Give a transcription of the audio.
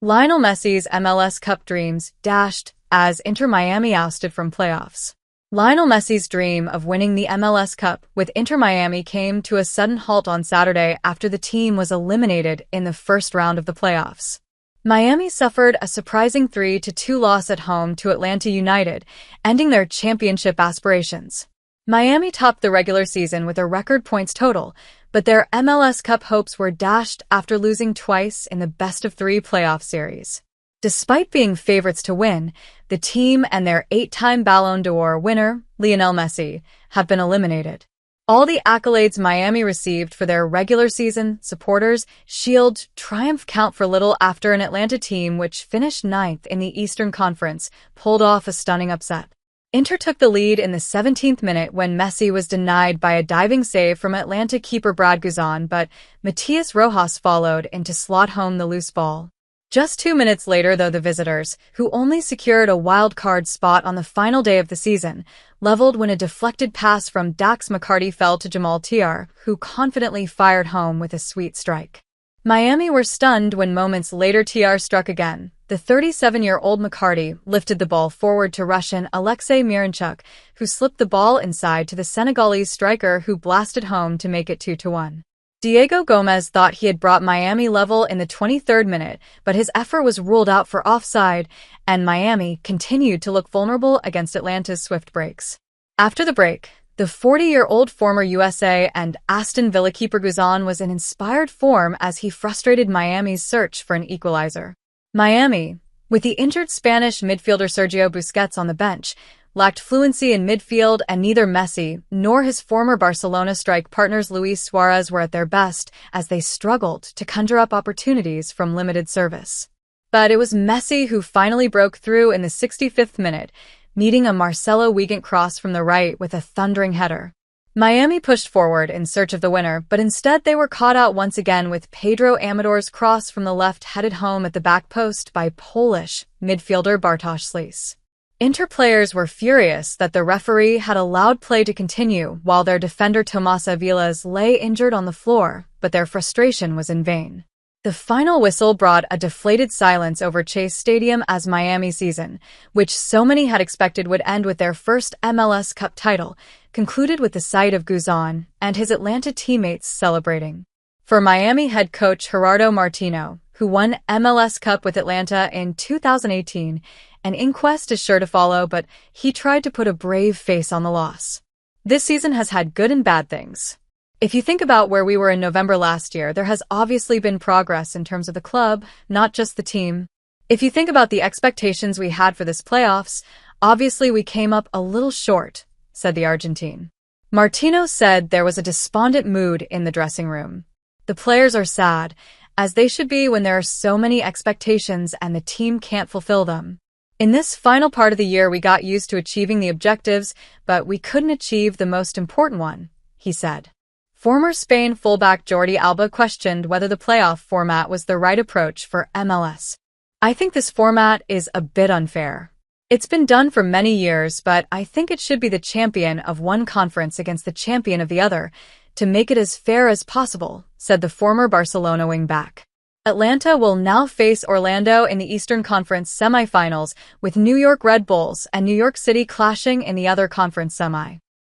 Lionel Messi's MLS Cup dreams dashed as Inter Miami ousted from playoffs. Lionel Messi's dream of winning the MLS Cup with Inter Miami came to a sudden halt on Saturday after the team was eliminated in the first round of the playoffs. Miami suffered a surprising 3-2 loss at home to Atlanta United, ending their championship aspirations. Miami topped the regular season with a record points total, but their MLS Cup hopes were dashed after losing twice in the best-of-3 playoff series. Despite being favorites to win, the team and their 8-time Ballon d'Or winner, Lionel Messi, have been eliminated. All the accolades Miami received for their regular season supporters shield triumph count for little after an Atlanta team which finished ninth in the Eastern Conference pulled off a stunning upset. Inter took the lead in the 17th minute when Messi was denied by a diving save from Atlanta keeper Brad Guzan, but Matias Rojas followed in to slot home the loose ball. Just 2 minutes later, though, the visitors, who only secured a wild-card spot on the final day of the season, leveled when a deflected pass from Dax McCarty fell to Jamal Tiar, who confidently fired home with a sweet strike. Miami were stunned when moments later Tiar struck again. The 37-year-old McCarty lifted the ball forward to Russian Alexei Miranchuk, who slipped the ball inside to the Senegalese striker who blasted home to make it 2-1. Diego Gomez thought he had brought Miami level in the 23rd minute, but his effort was ruled out for offside, and Miami continued to look vulnerable against Atlanta's swift breaks. After the break, the 40-year-old former USA and Aston Villa keeper Guzan was in inspired form as he frustrated Miami's search for an equalizer. Miami, with the injured Spanish midfielder Sergio Busquets on the bench, lacked fluency in midfield, and neither Messi nor his former Barcelona strike partners Luis Suarez were at their best as they struggled to conjure up opportunities from limited service. But it was Messi who finally broke through in the 65th minute, meeting a Marcelo Weigand cross from the right with a thundering header. Miami pushed forward in search of the winner, but instead they were caught out once again with Pedro Amador's cross from the left headed home at the back post by Polish midfielder Bartosz Slis. Inter players were furious that the referee had allowed play to continue while their defender Tomas Aviles lay injured on the floor, but their frustration was in vain. The final whistle brought a deflated silence over Chase Stadium as Miami's season, which so many had expected would end with their first MLS Cup title, concluded with the sight of Guzan and his Atlanta teammates celebrating. For Miami head coach Gerardo Martino, who won MLS Cup with Atlanta in 2018, an inquest is sure to follow, but he tried to put a brave face on the loss. This season has had good and bad things. If you think about where we were in November last year, there has obviously been progress in terms of the club, not just the team. If you think about the expectations we had for this playoffs, obviously we came up a little short, said the Argentine. Martino said there was a despondent mood in the dressing room. The players are sad, as they should be when there are so many expectations and the team can't fulfill them. In this final part of the year, we got used to achieving the objectives, but we couldn't achieve the most important one, he said. Former Spain fullback Jordi Alba questioned whether the playoff format was the right approach for MLS. I think this format is a bit unfair. It's been done for many years, but I think it should be the champion of one conference against the champion of the other to make it as fair as possible, said the former Barcelona wingback. Atlanta will now face Orlando in the Eastern Conference semifinals, with New York Red Bulls and New York City clashing in the other conference semi.